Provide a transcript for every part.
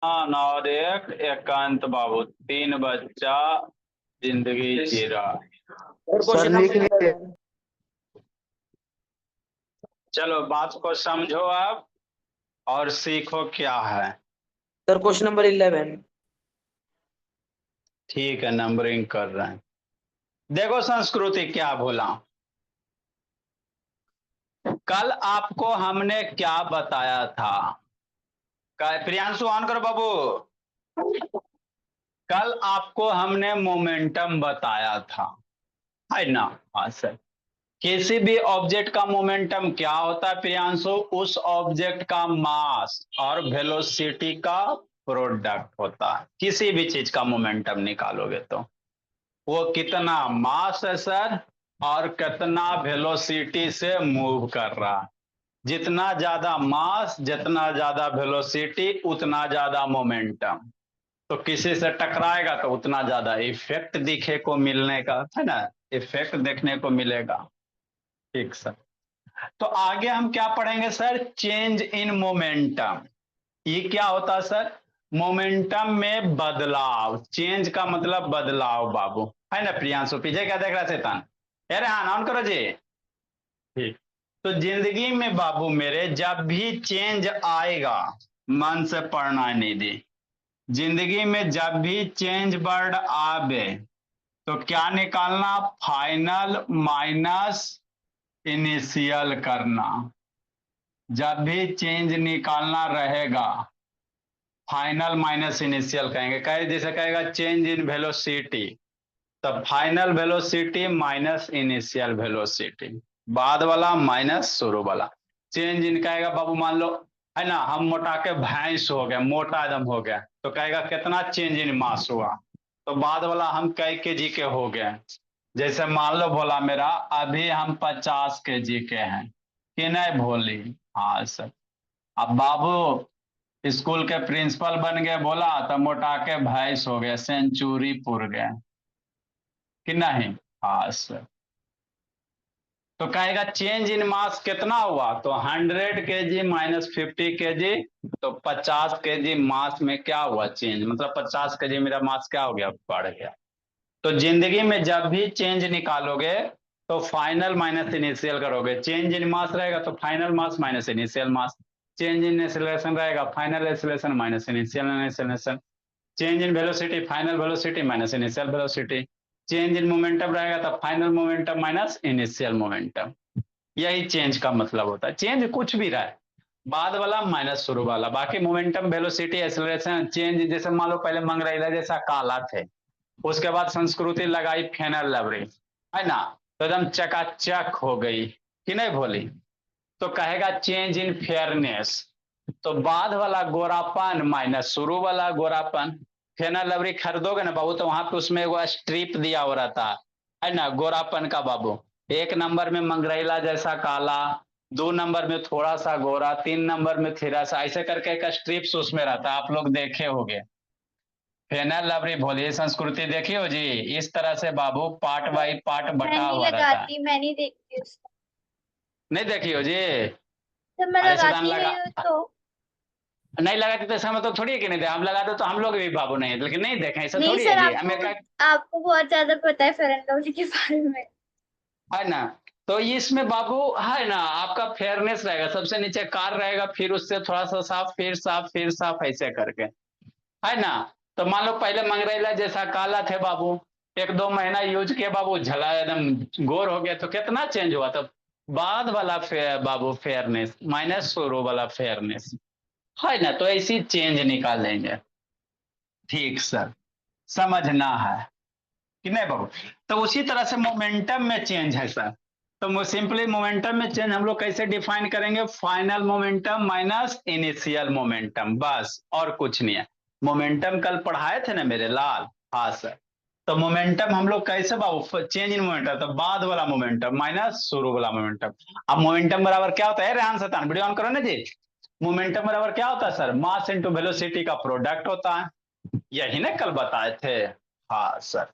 हाँ, और एक एकांत बाबू, तीन बच्चा जिंदगी जी रहा। और सर क्वेश्चन लिख नंबर लिए। 11। चलो बात को समझो आप और सीखो क्या है। Sir question number 11। ठीक है, नंबरिंग कर रहे हैं। देखो संस्कृति क्या बोला। कल आपको हमने क्या बताया था। प्रियांशु ऑन करो बाबू। कल आपको हमने मोमेंटम बताया था, है ना। हाँ सर। किसी भी ऑब्जेक्ट का मोमेंटम क्या होता है प्रियांशु? उस ऑब्जेक्ट का मास और वेलोसिटी का प्रोडक्ट होता है। किसी भी चीज का मोमेंटम निकालोगे तो वो कितना मास है सर, और कितना वेलोसिटी से मूव कर रहा है। जितना ज्यादा मास, जितना ज्यादा वेलोसिटी, उतना ज्यादा मोमेंटम। तो किसी से टकराएगा तो उतना ज्यादा इफेक्ट दिखे को मिलने का, है ना। इफेक्ट देखने को मिलेगा। ठीक सर। तो आगे हम क्या पढ़ेंगे सर? Change in momentum. ये क्या होता है सर? मोमेंटम में बदलाव। चेंज का मतलब बदलाव बाबू, है ना। प्रियांशु पीछे क्या देख रहा है शैतान? अरे हाँ, ऑन करो जी। ठीक। तो जिंदगी में बाबू मेरे जब भी चेंज आएगा, मन से पढ़ना है निधि। जिंदगी में जब भी चेंज वर्ड आवे तो क्या निकालना? फाइनल माइनस इनिशियल करना। जब भी चेंज निकालना रहेगा, फाइनल माइनस इनिशियल कहेंगे। कहे जैसे कहेगा चेंज इन वेलोसिटी, तब final velocity minus initial velocity, बाद वाला माइनस शुरू वाला। चेंज इन कहेगा बाबू, मान लो है ना, हम मोटा के भैंस हो गए, मोटा एकदम हो गया, तो कहेगा कितना चेंज इन मास हुआ, तो बाद वाला हम कई केजी के हो गए। जैसे मान लो बोला मेरा, अभी हम 50 केजी के हैं कि नहीं भोली। हाँ सर। अब बाबू स्कूल के प्रिंसिपल बन गए बोला, तो मोटा के भैंस हो गए, सेंचुरी पुर गए कि नहीं। हाँ सर। तो कहेगा चेंज इन मास कितना हुआ, तो 100 केजी माइनस 50 केजी, तो 50 केजी मास में क्या हुआ चेंज, मतलब 50 केजी मेरा मास क्या हो गया? बढ़ गया। तो जिंदगी में जब भी चेंज निकालोगे तो फाइनल माइनस इनिशियल करोगे। चेंज इन मास रहेगा तो final mass minus initial mass. Change in acceleration रहेगा, final acceleration minus initial acceleration. Change in velocity, final velocity minus initial velocity. Change in momentum रहेगा तो final momentum minus initial momentum. यही change का मतलब होता है। चेंज कुछ भी रहा है, बाद वाला माइनस शुरू वाला। बाकी मोमेंटम वेलोसिटी एक्सेलरेशन चेंज, जैसे मान लो पहले मंगरैला जैसा काला थे, उसके बाद संस्कृति लगाई फेनल लवरी, है ना, तो एकदम चकाचक हो गई कि नहीं भोली। तो कहेगा चेंज इन फेयरनेस, तो बाद वाला गोरापन माइनस शुरू वाला गोरापन। फेनल लवरी खरीदोगे ना बाबू, तो वहां पे उसमें वो स्ट्रिप दिया हो रहता है ना, गोरापन का बाबू। एक नंबर में मंगरैला जैसा काला, 2 नंबर में थोड़ा सा गोरा, 3 नंबर में थोड़ा सा, ऐसे करके एक स्ट्रिप्स उसमें रहता है, आप लोग देखे होंगे। फेनल लवरी भोली संस्कृति देखी हो जी। इस तरह से बाबू पार्ट बाई पार्ट मैं बटा नहीं हुआ रहता है। लगाती, मैं नहीं देखती उसको। नहीं देखी हो जी? जब मैं अरे सदान लगाती लगा, नहीं हूँ तो। नहीं लगाते तो इसका मतलब थोड़ी है कि नहीं दे, हम लगाते तो हम लोग भी बाबू नहीं है, लेकिन नहीं देखे, ऐसा नहीं थोड़ी है सर, जी आपको हमें क्या। आपको बहुत ज्यादा पता है फेयर एंड लवली के बारे में। है ना। तो इसमें बाबू है ना, आपका फेयरनेस रहेगा, सबसे नीचे कार रहेगा, फिर उससे थोड़ा सा साफ, फिर साफ, फिर साफ, ऐसे करके, है ना। तो मान लो पहले मंगरैला जैसा काला थे बाबू, 1-2 महीना यूज किए बाबू, झला एकदम गोर हो गया, तो कितना चेंज हुआ? तो बाद वाला बाबू फेयरनेस माइनस शुरू वाला फेयरनेस, है ना। तो ऐसी चेंज निकालेंगे। ठीक सर, समझना है कि नहीं बाबू। तो उसी तरह से मोमेंटम में चेंज है सर। तो सिंपली मोमेंटम में चेंज हम लोग कैसे डिफाइन करेंगे? Final momentum minus initial momentum, बस और कुछ नहीं है। मोमेंटम कल पढ़ाए थे ना मेरे लाल। हाँ सर। तो मोमेंटम हम लोग कैसे बाबू? चेंज इन मोमेंटम, तो बाद वाला मोमेंटम माइनस शुरू वाला मोमेंटम। अब मोमेंटम बराबर क्या होता है? रेहान सतान वीडियो ऑन करो ना जी। मोमेंटम बराबर क्या होता है सर? मास इंटू वेलोसिटी का प्रोडक्ट होता है। यही ना कल बताए थे। हाँ सर।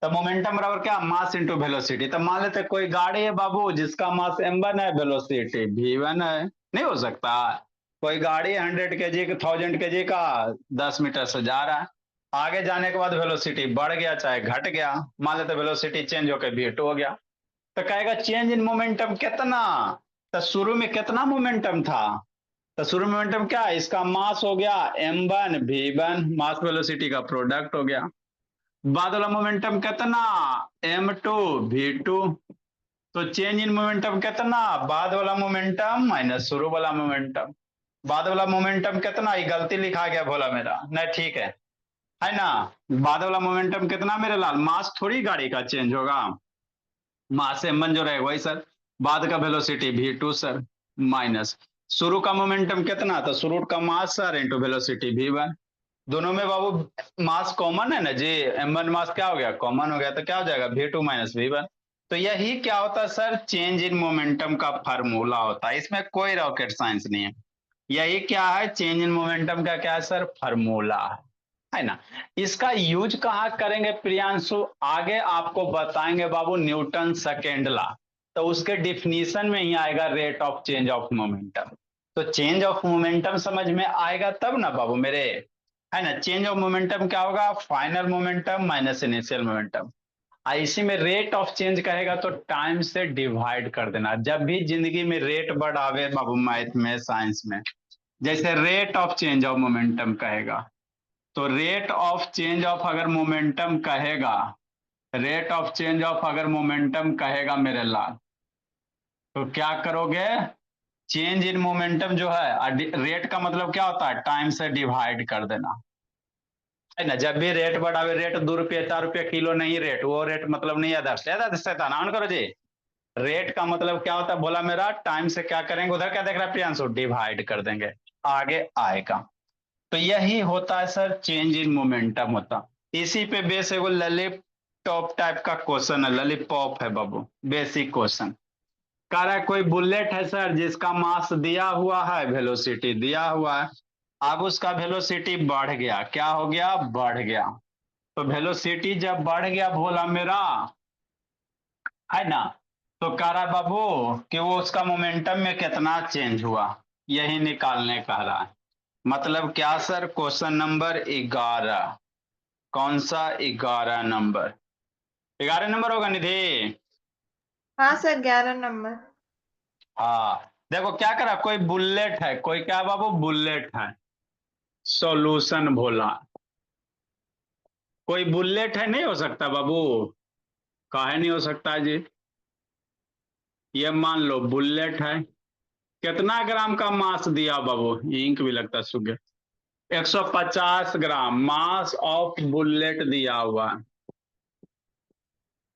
तो मोमेंटम बराबर क्या? मास इंटू वेलोसिटी। तो मान लेते कोई गाड़ी है बाबू जिसका मास m1 है, वेलोसिटी v1 है, नहीं हो सकता? कोई गाड़ी 100 kg 1000 kg का 10 मीटर से जा रहा है, आगे जाने के बाद वेलोसिटी बढ़ गया चाहे घट गया, मान लेते वेलोसिटी चेंज होकर v2 हो गया, तो कहेगा चेंज इन मोमेंटम कितना। तो शुरू में कितना मोमेंटम था, तो शुरू में मोमेंटम क्या है, इसका मास हो गया m1 v1, मास वेलोसिटी का प्रोडक्ट हो गया। बाद वाला मोमेंटम कितना, m2 v2, तो चेंज इन मोमेंटम कितना, बाद वाला मोमेंटम माइनस शुरू वाला मोमेंटम। बाद वाला मोमेंटम कितना, ये गलती लिखा गया भोला मेरा, नहीं ठीक है ना। बाद वाला मोमेंटम कितना मेरे लाल, मास थोड़ी गाड़ी का चेंज होगा, मास m1 जो रहेगा वही सर, बाद का वेलोसिटी v2 सर, माइनस शुरू का मोमेंटम कितना, तो शुरू का मास सर इंटू वेलोसिटी v1। दोनों में बाबू मास कॉमन है ना जी, m1 मास क्या हो गया, कॉमन हो गया, तो क्या हो जाएगा v2 माइनस v1। तो यही क्या होता है सर, चेंज इन मोमेंटम का फार्मूला होता है, इसमें कोई रॉकेट साइंस नहीं है। यही क्या है, चेंज इन मोमेंटम का क्या है सर, फार्मूला है ना। इसका यूज कहाँ करेंगे प्रियांशु, आगे आपको बताएंगे बाबू, न्यूटन सेकेंड लॉ, तो उसके डिफिनीशन में ही आएगा rate of change of momentum. तो चेंज ऑफ मोमेंटम समझ में आएगा तब ना बाबू मेरे, है ना। चेंज ऑफ मोमेंटम क्या होगा, final momentum minus initial momentum. इसी में रेट ऑफ चेंज कहेगा तो टाइम से डिवाइड कर देना, जब भी जिंदगी में रेट बढ़ावे बाबू, मैथ में साइंस में, जैसे rate of change of momentum कहेगा, तो रेट ऑफ चेंज ऑफ अगर मोमेंटम कहेगा, रेट ऑफ चेंज ऑफ अगर मोमेंटम कहेगा मेरे लाल, तो क्या करोगे, चेंज इन मोमेंटम जो है, रेट का मतलब क्या होता है, टाइम से डिवाइड कर देना, है ना। जब भी रेट बढ़ावे, रेट 2 रुपये 4 रुपये किलो नहीं रेट, वो रेट मतलब नहीं आदर्श ऑन करो जी। रेट का मतलब क्या होता है बोला मेरा, टाइम से क्या करेंगे, उधर क्या देख रहा है प्रियांशु, डिवाइड कर देंगे, आगे आएगा। तो यही होता है सर, चेंज इन मोमेंटम होता। इसी पे बेस एगो लॉलीपॉप टाइप का क्वेश्चन है, लॉलीपॉप है बाबू, बेसिक क्वेश्चन। कह रहा है कोई बुलेट है सर जिसका मास दिया हुआ है, वेलोसिटी दिया हुआ है, अब उसका वेलोसिटी बढ़ गया, क्या हो गया, बढ़ गया। तो वेलोसिटी जब बढ़ गया भोला मेरा, है ना, तो कह रहा है बाबू कि वो उसका मोमेंटम में कितना चेंज हुआ, यही निकालने कह रहा है। मतलब क्या सर, क्वेश्चन नंबर 11, कौन सा 11 नंबर, 11 नंबर होगा निधि। हाँ सर 11 नंबर। हाँ देखो क्या करा, कोई बुलेट है, कोई क्या बाबू, बुलेट है, सॉल्यूशन भोला, कोई बुलेट है, नहीं हो सकता बाबू, काहे नहीं हो सकता जी। ये मान लो बुलेट है, कितना ग्राम का मास दिया बाबू, इंक भी लगता सूख गया, 150 ग्राम मास ऑफ बुलेट दिया हुआ है,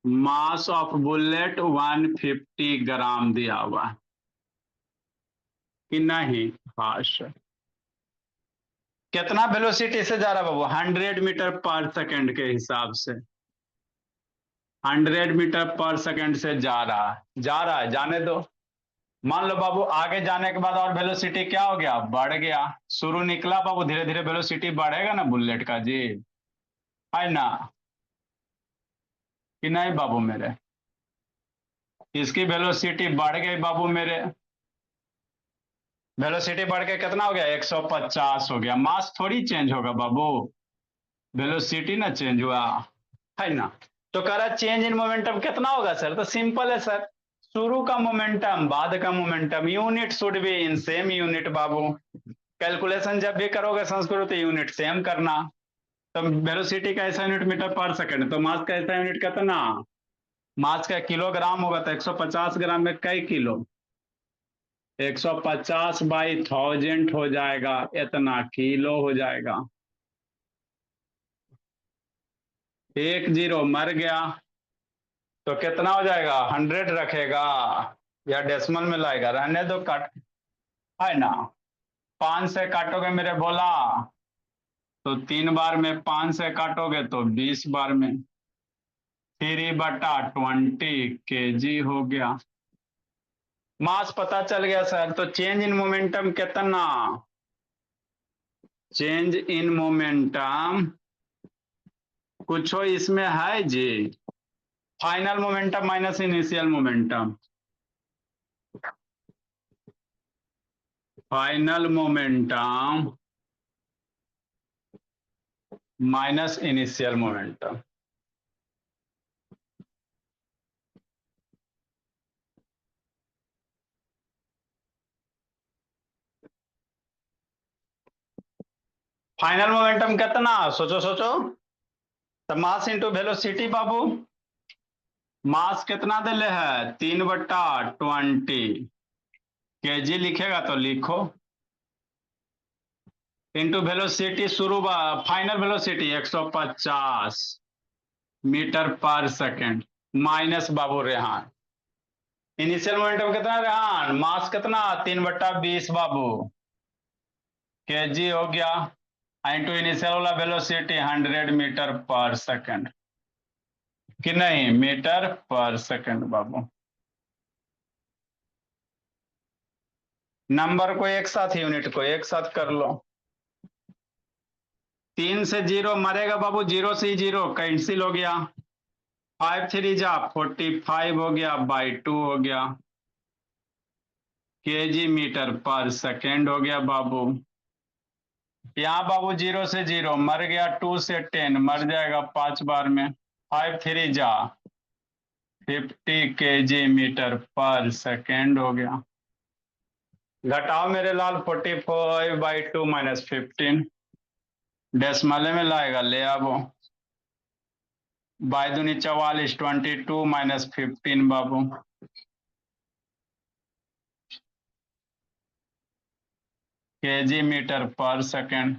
मास ऑफ बुलेट 150 ग्राम दिया हुआ है कि नहीं, हाँ सर। कितना वेलोसिटी से जा रहा है बाबू, 100 मीटर पर सेकंड के हिसाब से, 100 मीटर पर सेकंड से जा रहा है, जा रहा है, जाने दो। मान लो बाबू आगे जाने के बाद और वेलोसिटी क्या हो गया, बढ़ गया। शुरू निकला बाबू, धीरे धीरे वेलोसिटी बढ़ेगा ना बुलेट का जी, है ना कि नहीं बाबू मेरे, इसकी वेलोसिटी बढ़ गई बाबू मेरे, वेलोसिटी बढ़ के कितना हो गया, 150 हो गया, मास थोड़ी चेंज होगा बाबू, वेलोसिटी ना चेंज हुआ, है ना। तो कह रहा चेंज इन मोमेंटम कितना होगा सर, तो सिंपल है सर, शुरू का मोमेंटम बाद का momentum, unit should be in same unit Babu. Calculation जब भी करोगे संस्कृत तो यूनिट सेम करना। तो वेलोसिटी का ऐसा यूनिट मीटर पर सेकंड, तो मास का ऐसा यूनिट कितना, मास का किलोग्राम होगा, तो 150 ग्राम में कई किलो, 150 बाई 1000 हो जाएगा, इतना किलो हो जाएगा। 10 मर गया तो कितना हो जाएगा, 100 रखेगा या डेसिमल में लाएगा, रहने दो काट, है ना। 5 से काटोगे मेरे बोला, तो 3 बार में 5 से काटोगे तो 20 बार में 3/20 kg हो गया। मास पता चल गया सर, तो चेंज इन मोमेंटम कितना, चेंज इन मोमेंटम कुछ हो इसमें है जी, final momentum minus initial momentum, final momentum minus initial momentum. Final momentum कितना, सोचो सोचो। तो मास इंटू वेलोसिटी बाबू, मास कितना दिले है 3/20 केजी, लिखेगा तो लिखो, इंटू वेलोसिटी शुरू final velocity 150 metre per second, minus बाबू रेहान इनिशियल मोमेंटम कितना रेहान, मास कितना 3/20 बाबू केजी हो गया, इंटू इनिशियल वाला वेलोसिटी 100 मीटर पर सेकेंड कि नहीं, मीटर पर सेकेंड बाबू। नंबर को एक साथ, यूनिट को एक साथ कर लो। 3 से 0 मरेगा बाबू, 0 से 0 कैंसिल हो गया, 5 3 जा 45 हो गया, बाई 2 हो गया, केजी मीटर पर सेकेंड हो गया बाबू। यहाँ बाबू 0 से 0 मर गया, 2 से 10 मर जाएगा 5 बार में, 5 3 जा 50 केजी मीटर पर सेकेंड हो गया। घटाओ मेरे लाल, 45/2 माइनस 15 डेसिमल में लाएगा, ले आवो, बाई दूनी 44, 22 माइनस 15 बाबू, केजी मीटर पर सेकेंड,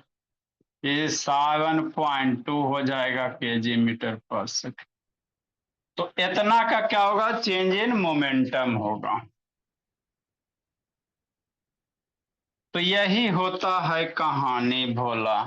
ये 7.2 हो जाएगा केजी मीटर पर सेकेंड। तो इतना का क्या होगा, चेंज इन मोमेंटम होगा। तो यही होता है कहानी भोला।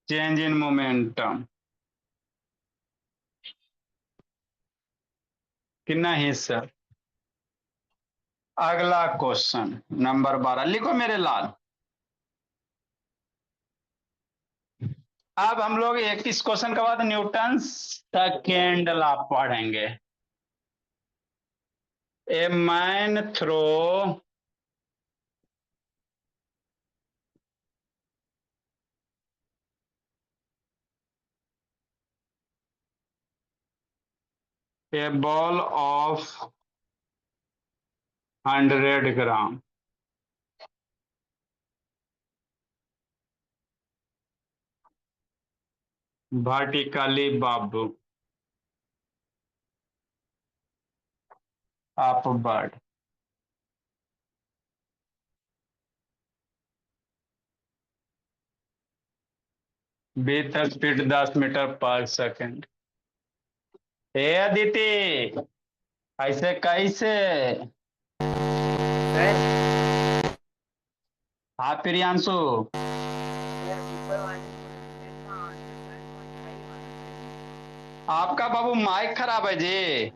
चेंज इन मोमेंटम कि नहीं सर। अगला क्वेश्चन नंबर 12 लिखो मेरे लाल। अब हम लोग एक इस क्वेश्चन के बाद न्यूटन सेकेंड लॉ पढ़ेंगे। A man throw a ball of 100 gram vertically बाबू upward with a speed 10 metre per second. Hey Aditi, ऐसे कैसे? हाँ प्रियांशु, आपका बाबू माइक खराब है जी।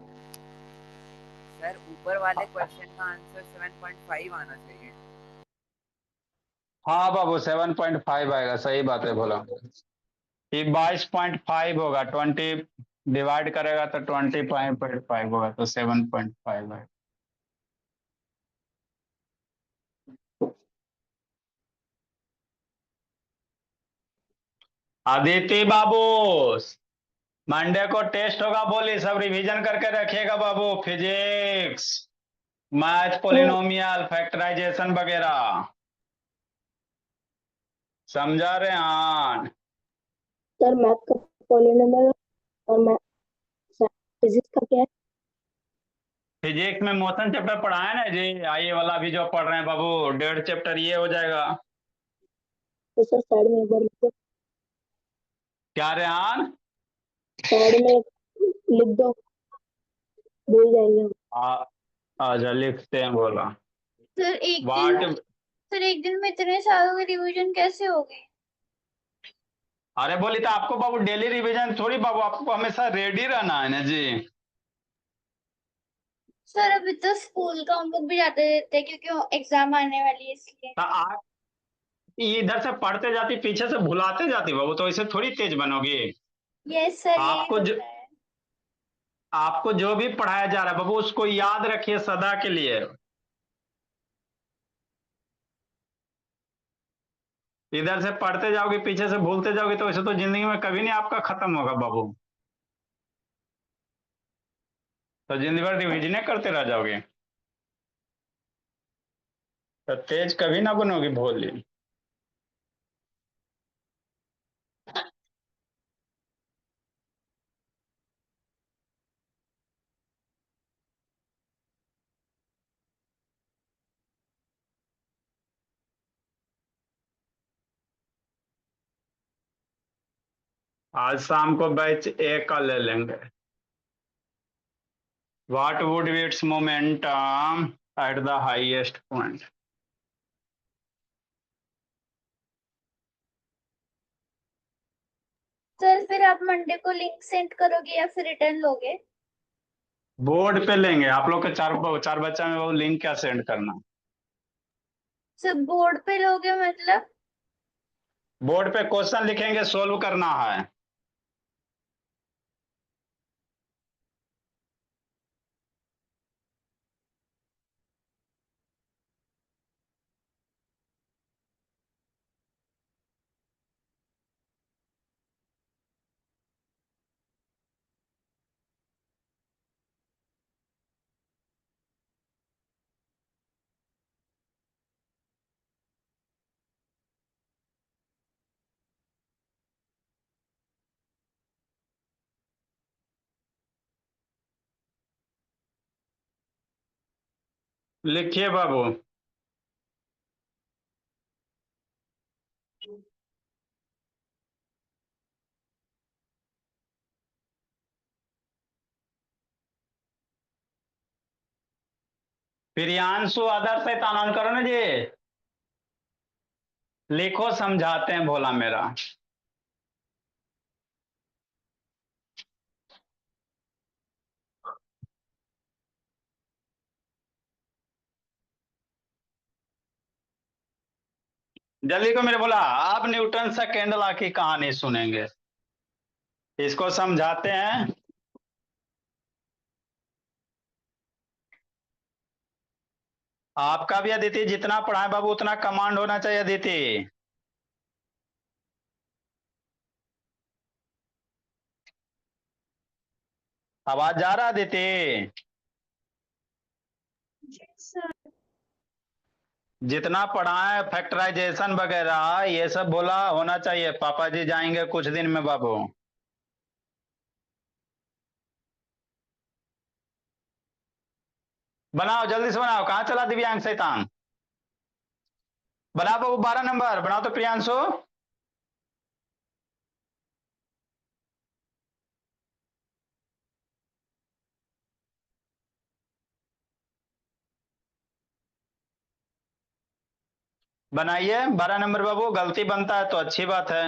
सर ऊपर वाले क्वेश्चन का आंसर 7.5 आना चाहिए। हाँ बाबू 7.5 आएगा, सही बात है बोला। ये 22.5 होगा, 20 डिवाइड करेगा तो 20.5 होगा, तो 7.5 है। अदिति बाबू, मंडे को टेस्ट होगा, बोली सब रिवीजन करके रखिएगा बाबू, फिजिक्स, मैथ, पोलिनोमियल, फैक्टराइजेशन वगैरह, समझा रहे हैं? सर मैथ का पॉलिनोमियल और मैथ फिजिक्स का क्या है? फिजिक्स में मोशन चैप्टर पढ़ाए ना जी, ये वाला भी जो पढ़ रहे हैं बाबू, 1.5 चैप्टर ये हो जाएगा। तो सर साइड में एक बार लिख दो, क्या रेहान? साइड में लिख दो, भूल जाएंगे हम। आजा लिखते हैं बोला। सर एक दिन में इतने सालों के रिवीजन कैसे हो गए? अरे बोली तो आपको बाबू डेली रिवीजन थोड़ी बाबू, आपको हमेशा रेडी रहना है ना जी। सर अभी तो स्कूल का हम लोग भी जाते रहते हैं क्योंकि एग्जाम आने वाली है इसलिए। आप इधर से पढ़ते जाती, पीछे से भुलाते जाती बाबू, तो ऐसे थोड़ी तेज बनोगी। यस सर, यही आपको जो होता है। आपको जो भी पढ़ाया जा रहा है बाबू, उसको याद रखिए सदा के लिए। इधर से पढ़ते जाओगे, पीछे से भूलते जाओगे, तो ऐसे तो जिंदगी में कभी नहीं आपका खत्म होगा बाबू। तो जिंदगी भर रिविजन करते रह जाओगे, तो तेज कभी ना बनोगी भोली। आज शाम को बैच ए का ले लेंगे। What would be it's momentum at the highest point. Sir फिर आप मंडे को लिंक सेंड करोगे या फिर रिटर्न लोगे? बोर्ड पे लेंगे। आप लोग के चार चार बच्चा में वो लिंक क्या सेंड करना। सर बोर्ड पे लोगे मतलब? बोर्ड पे क्वेश्चन लिखेंगे, सोल्व करना है। लिखिए बाबू। प्रियांशु आदर्श शैतान ऑन करो ना जी। लिखो, समझाते हैं भोला मेरा। जल्दी को मेरे बोला। आप न्यूटन से कैंडल की कहानी सुनेंगे, इसको समझाते हैं। आपका भी अदिति जितना पढ़ाए बाबू उतना कमांड होना चाहिए अदिति। आवाज जा रहा अदिति? सर जितना पढ़ाए फैक्टराइजेशन वगैरह ये सब बोला होना चाहिए। पापा जी जाएंगे कुछ दिन में बाबू। बनाओ जल्दी से बनाओ। कहाँ चला दिव्यांग शैतान? बनाओ बाबू 12 नंबर बनाओ तो प्रियांशु। बनाइए 12 नंबर बाबू। गलती बनता है तो अच्छी बात है।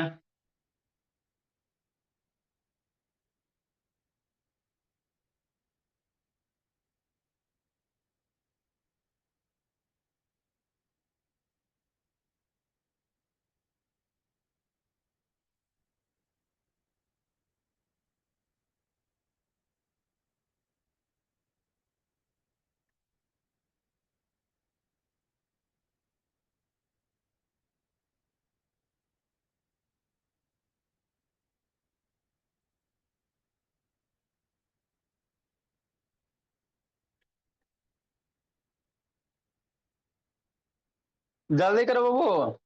जल्दी करो बाबू।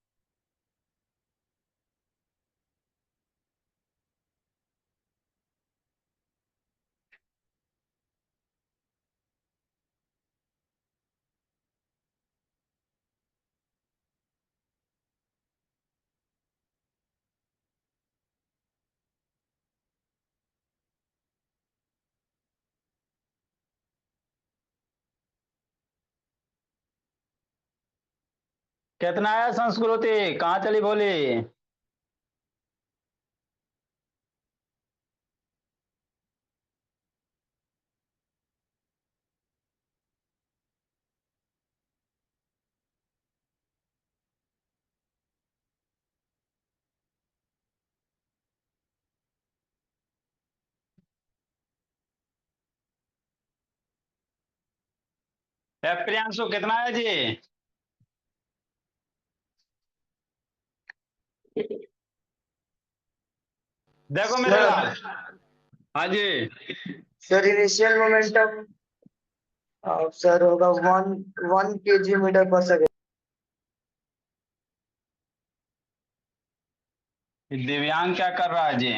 कितना है संस्कृति? कहाँ चली भोली? प्रियांशु कितना है जी? देखो मेरे लाल। हाँ जी। सर इनिशियल मोमेंटम सर होगा 1 kg मीटर पर सेकेंड। दिव्यांग क्या कर रहा है जी?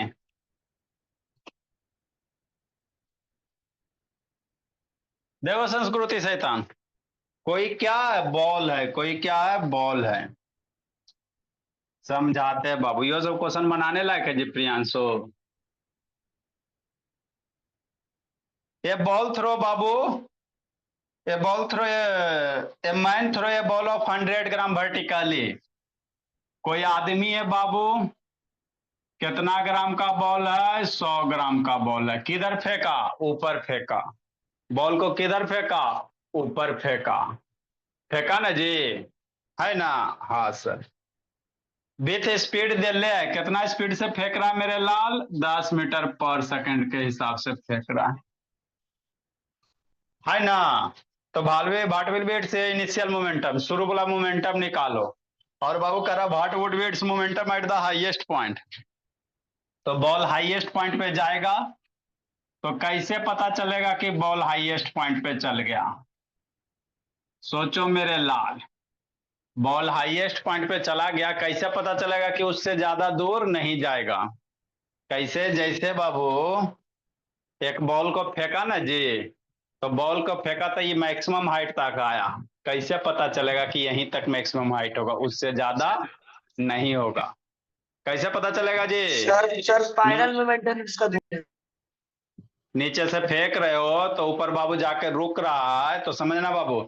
देखो संस्कृति शैतान, कोई क्या है? बॉल है। कोई क्या है? बॉल है। समझाते हैं बाबू, ये सब क्वेश्चन बनाने लायक है जी प्रियांशु। ये बॉल थ्रो बाबू, ये बॉल थ्रो, ये man throw a ball of 100 gram vertically. कोई आदमी है बाबू, कितना ग्राम का बॉल है? 100 ग्राम का बॉल है। किधर फेंका? ऊपर फेंका। बॉल को किधर फेंका? ऊपर फेंका। फेंका ना जी, है ना? हाँ सर। विथ स्पीड दे ले, कितना स्पीड से फेंक रहा है मेरे लाल? 10 मीटर पर सेकंड के हिसाब से फेंक रहा है ना? तो भाटविल वेट से इनिशियल मोमेंटम, शुरू वाला मोमेंटम निकालो। और बाबू कह रहा what would be it's momentum at the highest point. तो बॉल हाईएस्ट पॉइंट पे जाएगा, तो कैसे पता चलेगा कि बॉल हाईएस्ट पॉइंट पे चल गया? सोचो मेरे लाल, बॉल हाईएस्ट पॉइंट पे चला गया, कैसे पता चलेगा कि उससे ज्यादा दूर नहीं जाएगा? कैसे? जैसे बाबू एक बॉल को फेंका ना जी, तो बॉल को फेंका तो ये मैक्सिमम हाइट तक आया। कैसे पता चलेगा कि यहीं तक मैक्सिमम हाइट होगा, उससे ज्यादा नहीं होगा? कैसे पता चलेगा जी? सर स्पाइरल मोमेंटम इसका नीचे से फेंक रहे हो तो ऊपर बाबू जाके रुक रहा है, तो समझना बाबू,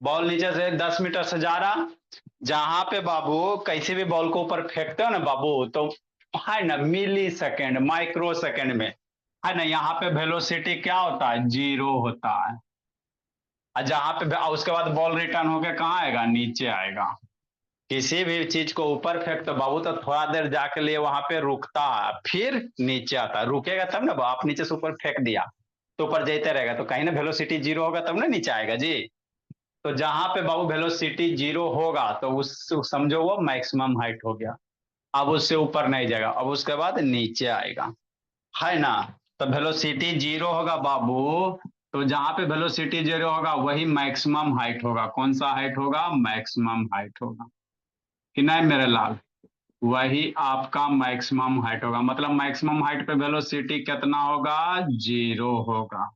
बॉल नीचे से 10 मीटर से जा रहा, जहां पे बाबू कैसे भी बॉल को ऊपर फेंकते हो ना बाबू, तो है ना मिली सेकेंड, माइक्रो सेकेंड में, है ना, यहाँ पे वेलोसिटी क्या होता है? 0 होता है। और जहां पे उसके बाद बॉल रिटर्न होके कहाँ आएगा? नीचे आएगा। किसी भी चीज को ऊपर फेंकते बाबू तो थोड़ा देर जाके लिए वहां पे रुकता है, फिर नीचे आता है। रुकेगा तब ना, आप नीचे से ऊपर फेंक दिया तो ऊपर जाते रहेगा, तो कहीं ना वेलोसिटी 0 होगा तब ना नीचे आएगा जी। तो जहां पे बाबू वेलोसिटी 0 होगा तो उस समझो वो मैक्सिमम हाइट हो गया। अब उससे ऊपर नहीं जाएगा, अब उसके बाद नीचे आएगा, है ना? तो वेलोसिटी 0 होगा बाबू, तो जहां पे वेलोसिटी 0 होगा वही मैक्सिमम हाइट होगा। कौन सा हाइट होगा? मैक्सिमम हाइट होगा कि नहीं मेरे लाल? वही आपका मैक्सिमम हाइट होगा। मतलब मैक्सिमम हाइट पे वेलोसिटी कितना होगा? 0 होगा।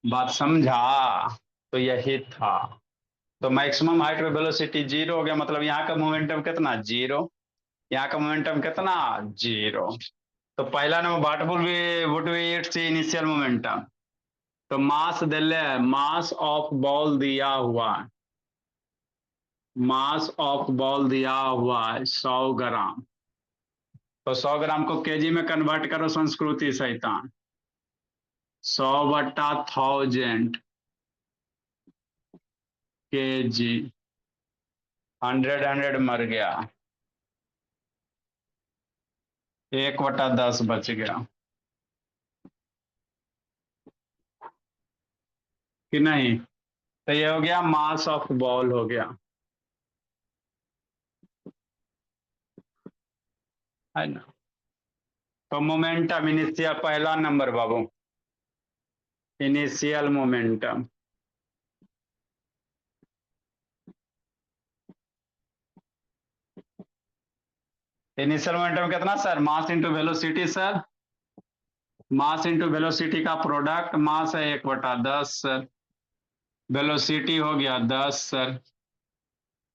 बात समझा? तो यही था। तो मैक्सिमम हाइट पे वेलोसिटी 0 हो गया, मतलब यहाँ का मोमेंटम कितना? 0। यहाँ का मोमेंटम कितना? 0। तो पहला number what would be it's initial momentum. तो मास दे ले, मास ऑफ बॉल दिया हुआ है, मास ऑफ बॉल दिया हुआ है 100 ग्राम। तो 100 ग्राम को केजी में कन्वर्ट करो संस्कृति शैतान। 100/1000 केजी। 100 मर गया, 1/10 बच गया कि नहीं? तो ये हो गया मास ऑफ बॉल हो गया, है ना? तो मोमेंटम इनिशियल, पहला नंबर बाबू, इनिशियल मोमेंटम। इनिशियल मोमेंटम कितना sir? Mass into velocity sir. Mass into velocity का प्रोडक्ट, मास है 1/10 सर, वेलोसिटी हो गया 10 sir,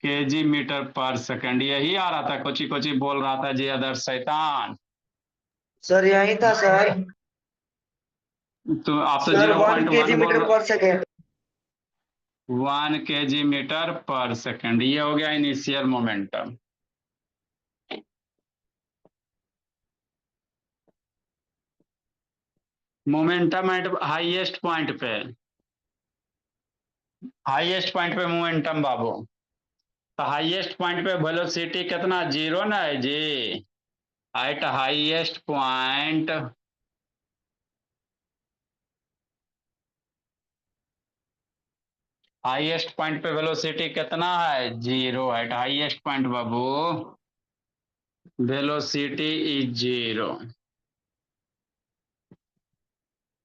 KG meter per second. यही आ रहा था, कोची कोची बोल रहा था जी आदर्श शैतान। सर यही था सर। तो आप तो सर 1 0.1 kg बोल मीटर रहे, per second. 1 KG meter per second. ये हो गया initial momentum. Momentum at highest point पे, हाईएस्ट पॉइंट पे मोमेंटम बाबू। तो हाईएस्ट पॉइंट पे वेलोसिटी कितना? 0 ना है जी। At highest point highest point पे वेलोसिटी कितना है, 0 है। हाईएस्ट पॉइंट बाबू वेलोसिटी इज 0।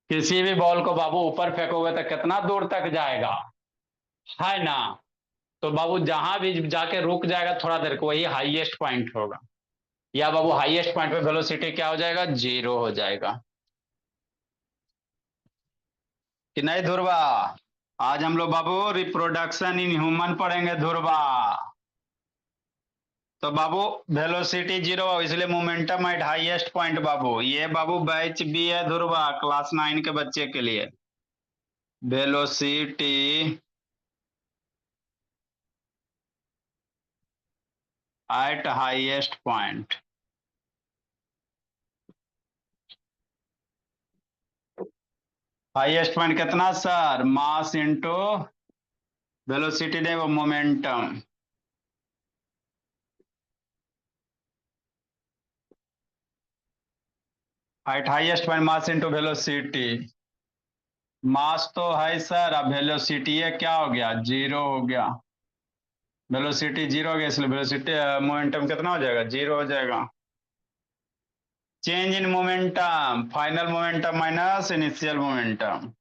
किसी भी बॉल को बाबू ऊपर फेंकोगे तो कितना दूर तक जाएगा, है ना। तो बाबू जहां भी जाके रुक जाएगा थोड़ा देर को, वही हाईएस्ट पॉइंट होगा। या बाबू हाईएस्ट पॉइंट पे वेलोसिटी क्या हो जाएगा, 0 हो जाएगा कि नहीं ध्रुवा। आज हम लोग बाबू रिप्रोडक्शन इन ह्यूमन पढ़ेंगे ध्रुवा। तो बाबू वेलोसिटी 0, इसलिए मोमेंटम एट हाईएस्ट पॉइंट बाबू। ये बाबू बैच बी है ध्रुवा, क्लास 9 के बच्चे के लिए। Velocity at highest point. Highest point कितना सर, मास इंटू वेलोसिटी नहीं वो momentum. At highest point mass into velocity. Mass तो है सर, अब वेलोसिटी क्या हो गया, 0 हो गया। वेलोसिटी 0 हो गया, इसलिए वेलोसिटी मोमेंटम कितना हो जाएगा, 0 हो जाएगा। Change in momentum, final momentum minus initial momentum.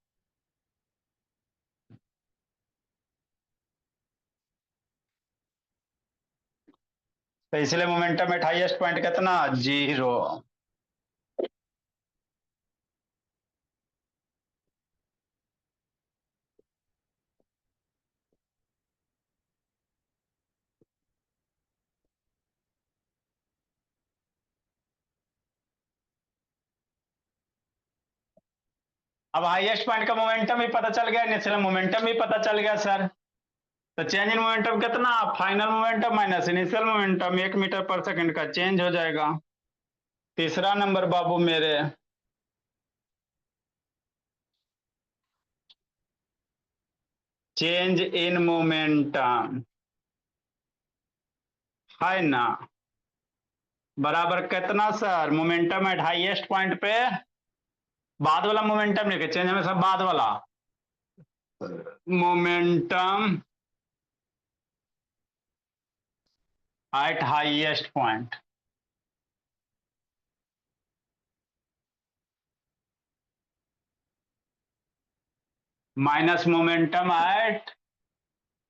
तो इसलिए मोमेंटम एट हाईएस्ट पॉइंट कितना, 0। अब हाईएस्ट पॉइंट का मोमेंटम भी पता चल गया, इनिशियल मोमेंटम भी पता चल गया सर। तो चेंज इन मोमेंटम कितना, final momentum minus initial momentum, 1 metre per second का चेंज हो जाएगा। तीसरा नंबर बाबू मेरे, चेंज इन मोमेंटम है ना, बराबर कितना sir, momentum at highest point पे बाद वाला मोमेंटम लिखे, चेंज हमेशा बाद वाला। Momentum at highest point minus momentum at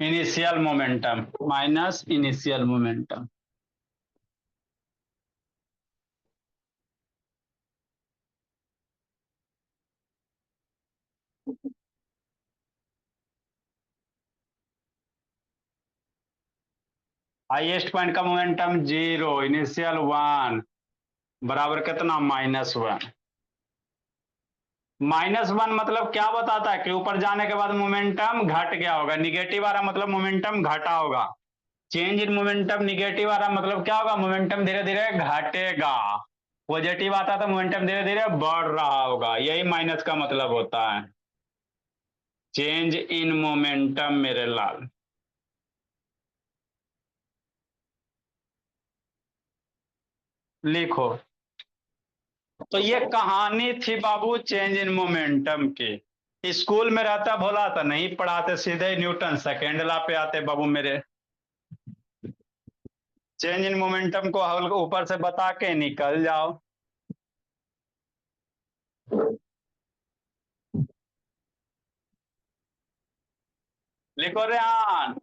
initial momentum, minus initial momentum. Highest point का मोमेंटम 0, इनिशियल 1, बराबर कितना, -1। -1 मतलब क्या बताता है कि ऊपर जाने के बाद मोमेंटम घट गया होगा। निगेटिव आ रहा मतलब मोमेंटम घटा होगा। चेंज इन मोमेंटम निगेटिव आ रहा मतलब क्या होगा, मोमेंटम धीरे धीरे घटेगा। पॉजिटिव आता तो मोमेंटम धीरे धीरे बढ़ रहा होगा, यही माइनस का मतलब होता है। चेंज इन मोमेंटम मेरे लाल। लिखो। तो ये कहानी थी बाबू चेंज इन मोमेंटम की। स्कूल में रहता भोला तो नहीं पढ़ाते, सीधे न्यूटन सेकेंड लॉ पे आते बाबू मेरे। चेंज इन मोमेंटम को हल को ऊपर से बता के निकल जाओ। लिखो रेहान,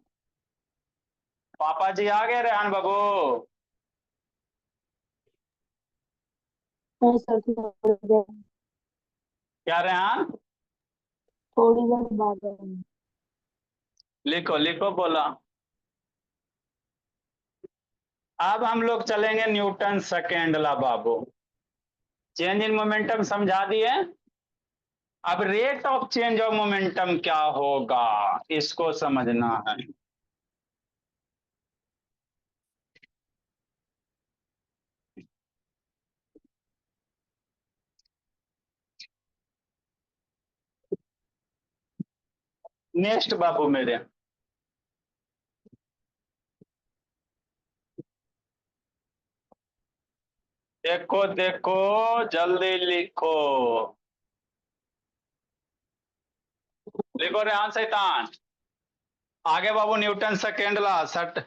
पापा जी आ गए रेहान बाबू। हाँ सर, क्या रेहान, थोड़ी देर बाद आएंगे। लिखो लिखो बोला। अब हम लोग चलेंगे Newton second law Babu. Change in momentum समझा दिए। अब rate of change of momentum क्या होगा, इसको समझना है। नेक्स्ट बाबू मेरे, देखो देखो जल्दी लिखो। लिखो रेहान शैतान। आगे बाबू न्यूटन सेकेंड लॉ सट।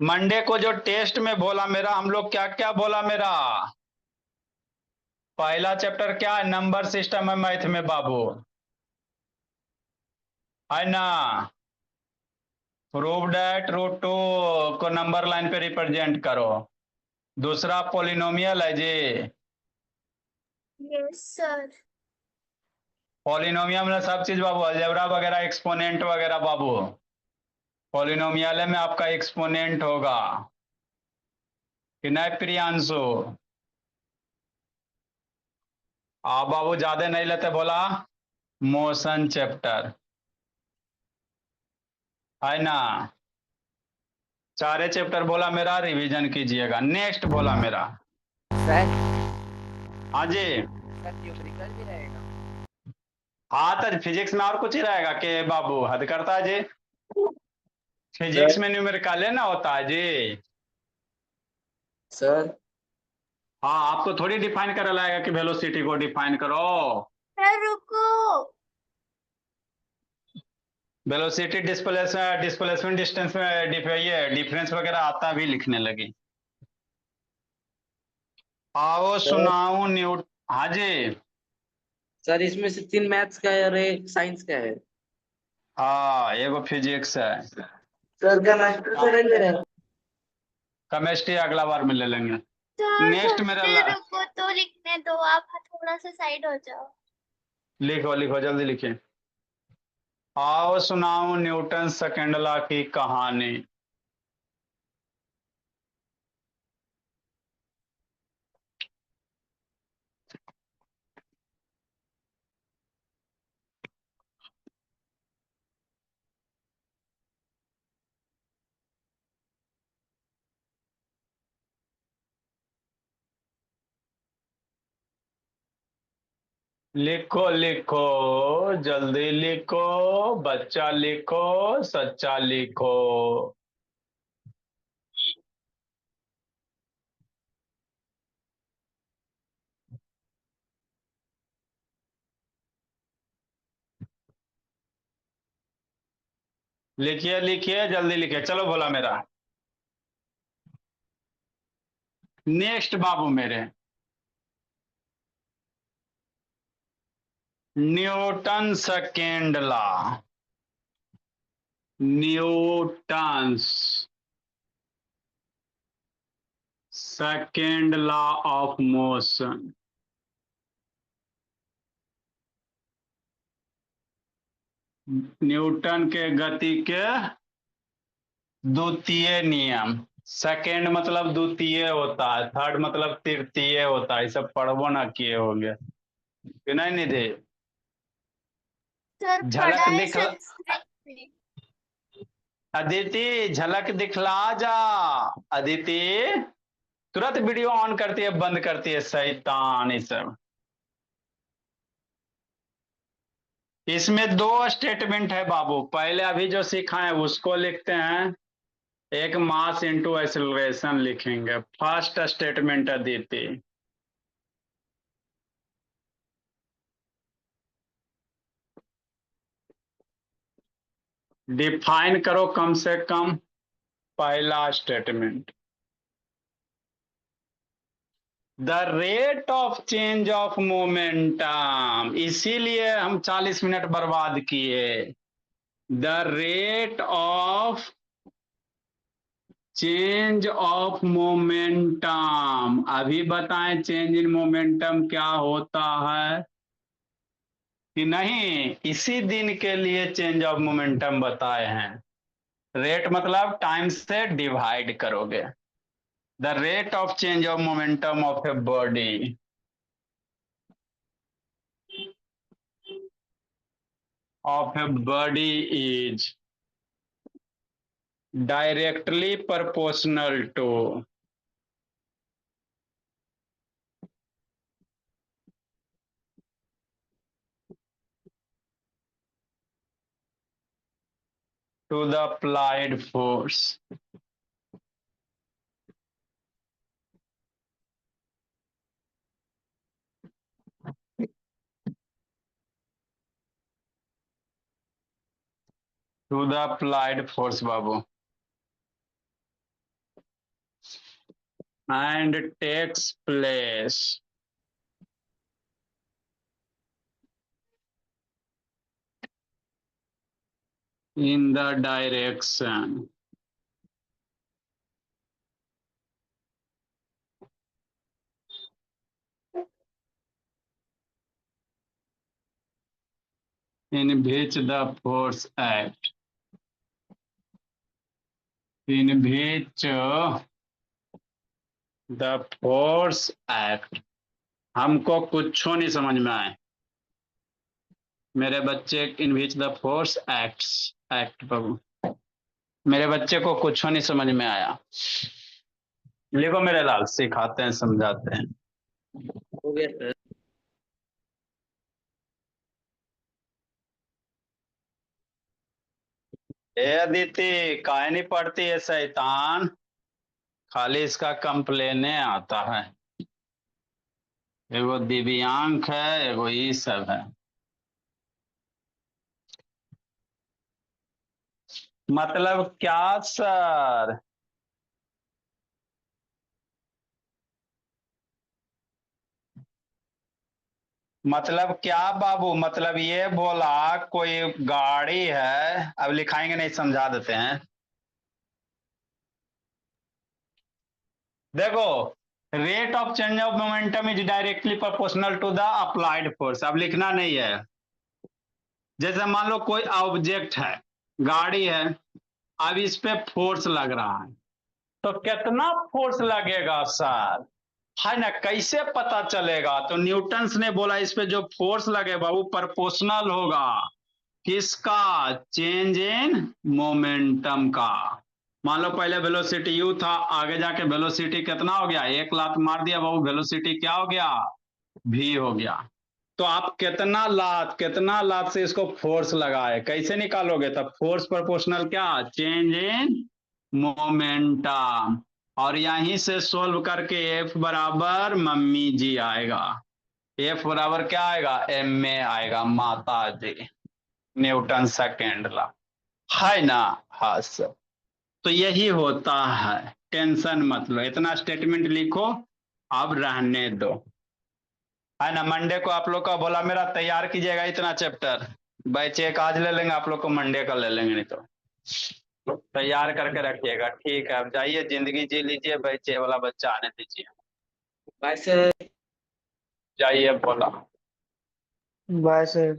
मंडे को जो टेस्ट में बोला मेरा, हम लोग क्या क्या बोला मेरा? पहला चैप्टर क्या है? नंबर सिस्टम है मैथ में बाबू, है ना। प्रूव दैट रूट टू को नंबर लाइन पे रिप्रेजेंट करो। दूसरा पोलिनोमियल है जी। Yes sir. पॉलिनोमियल में सब चीज बाबू, अलजेब्रा वगैरह, एक्सपोनेंट वगैरह बाबू। पॉलिनोमियल में आपका एक्सपोनेंट होगा कि नहीं प्रियांशु? आप बाबू ज्यादा नहीं लेते बोला। मोशन चैप्टर है ना। सारे चैप्टर बोला मेरा, रिवीजन कीजिएगा। नेक्स्ट बोला मेरा। सर हाँ जी। सर न्यूमेरिकल भी रहेगा? हाँ तो फिजिक्स में और कुछ ही रहेगा कि बाबू? हद करता है जी। फिजिक्स में न्यूमेरिकल है ना होता है जी। सर हाँ, आपको थोड़ी डिफाइन करा लाएगा कि वेलोसिटी को डिफाइन करो। सर रुको। वेलोसिटी, डिस्प्लेसमेंट, डिस्टेंस में ये डिफरेंस वगैरह आता भी लिखने लगी। आओ सुनाओ न्यूट। हाँ जी। सर इसमें से 3 मैथ्स का है और 1 साइंस का है। हाँ, एगो फिजिक्स है। सर का मास्टर सर है मेरा। केमिस्ट्री अगला बार में ले लेंगे। सर नेक्स्ट मेरा सर रुको तो लिखने दो, आप थोड़ा सा साइड हो जाओ। लिखो लिखो जल्दी लिखिए। आओ सुनाओ न्यूटन सेकेंड लॉ की कहानी। लिखो लिखो जल्दी लिखो, बच्चा लिखो, सच्चा लिखो। लिखिए लिखिए जल्दी लिखिए, चलो बोला मेरा। नेक्स्ट बाबू मेरे, Newton second law. Newton's second law of motion. Newton के गति के द्वितीय नियम। सेकेंड मतलब द्वितीय होता है, थर्ड मतलब तृतीय होता है। ये सब पढ़बो ना किए होंगे कि नहीं निधि? सर पढ़ा झलक है दिख, संस्कृत में। अदिति झलक दिखला जा। अदिति तुरंत वीडियो ऑन करती है, बंद करती है, शैतान ये सब। इसमें दो स्टेटमेंट है बाबू। पहले अभी जो सीखा है उसको लिखते हैं, एक मास इंटू एक्सेलरेशन लिखेंगे। फर्स्ट स्टेटमेंट अदिति, डिफाइन करो कम से कम पहला statement. The rate of change of momentum, इसीलिए हम 40 मिनट बर्बाद किए। The rate of change of momentum. अभी बताएं चेंज इन मोमेंटम क्या होता है कि नहीं? इसी दिन के लिए चेंज ऑफ मोमेंटम बताए हैं। रेट मतलब टाइम से डिवाइड करोगे। The rate of change of momentum of a body is directly proportional to the applied force. to the applied force, Babu, and takes place in the direction in which the force act. In which the force act. हमको कुछ नहीं समझ में आए मेरे बच्चे, इन which the force act बाबू, मेरे बच्चे को कुछ नहीं समझ में आया। लिखो मेरे लाल, सिखाते हैं समझाते हैं। हो गया सर। ए अदिति, काहे नहीं पढ़ती है शैतान, खाली इसका कंप्लेने आता है। एगो दिव्यांक है, एगो ये सब है। मतलब क्या सर? मतलब क्या बाबू? मतलब ये बोला कोई गाड़ी है, अब लिखाएंगे नहीं, समझा देते हैं। देखो, rate of change of momentum is directly proportional to the applied force. अब लिखना नहीं है। जैसे मान लो कोई ऑब्जेक्ट है, गाड़ी है, अब इस पे फोर्स लग रहा है, तो कितना फोर्स लगेगा सर, है ना? कैसे पता चलेगा? तो न्यूटन्स ने बोला इस पे जो फोर्स लगेगा वो प्रोपोर्शनल होगा किसका? चेंज इन मोमेंटम का। मान लो पहले वेलोसिटी u था, आगे जाके वेलोसिटी कितना हो गया? 1 लात मार दिया बाबू, वेलोसिटी क्या हो गया? v हो गया। तो आप कितना लात से इसको फोर्स लगाए, कैसे निकालोगे? तब फोर्स प्रोपोर्शनल क्या? Change in momentum. और यहीं से सोल्व करके F बराबर मम्मी जी आएगा। F बराबर क्या आएगा? ma आएगा, माता जी, न्यूटन सेकेंड लॉ, है ना? हाँ सर। तो यही होता है, टेंशन मत लो, इतना स्टेटमेंट लिखो, अब रहने दो, है ना? मंडे को आप लोग का बोला मेरा तैयार कीजिएगा इतना चैप्टर, बैच एक आज ले लेंगे, आप लोग को मंडे का ले लेंगे, नहीं तो तैयार करके रखिएगा। ठीक है, अब जाइए, जिंदगी जी लीजिए, बैच वाला बच्चा आने दीजिए। Bye sir. जाइए, बोला। Bye sir.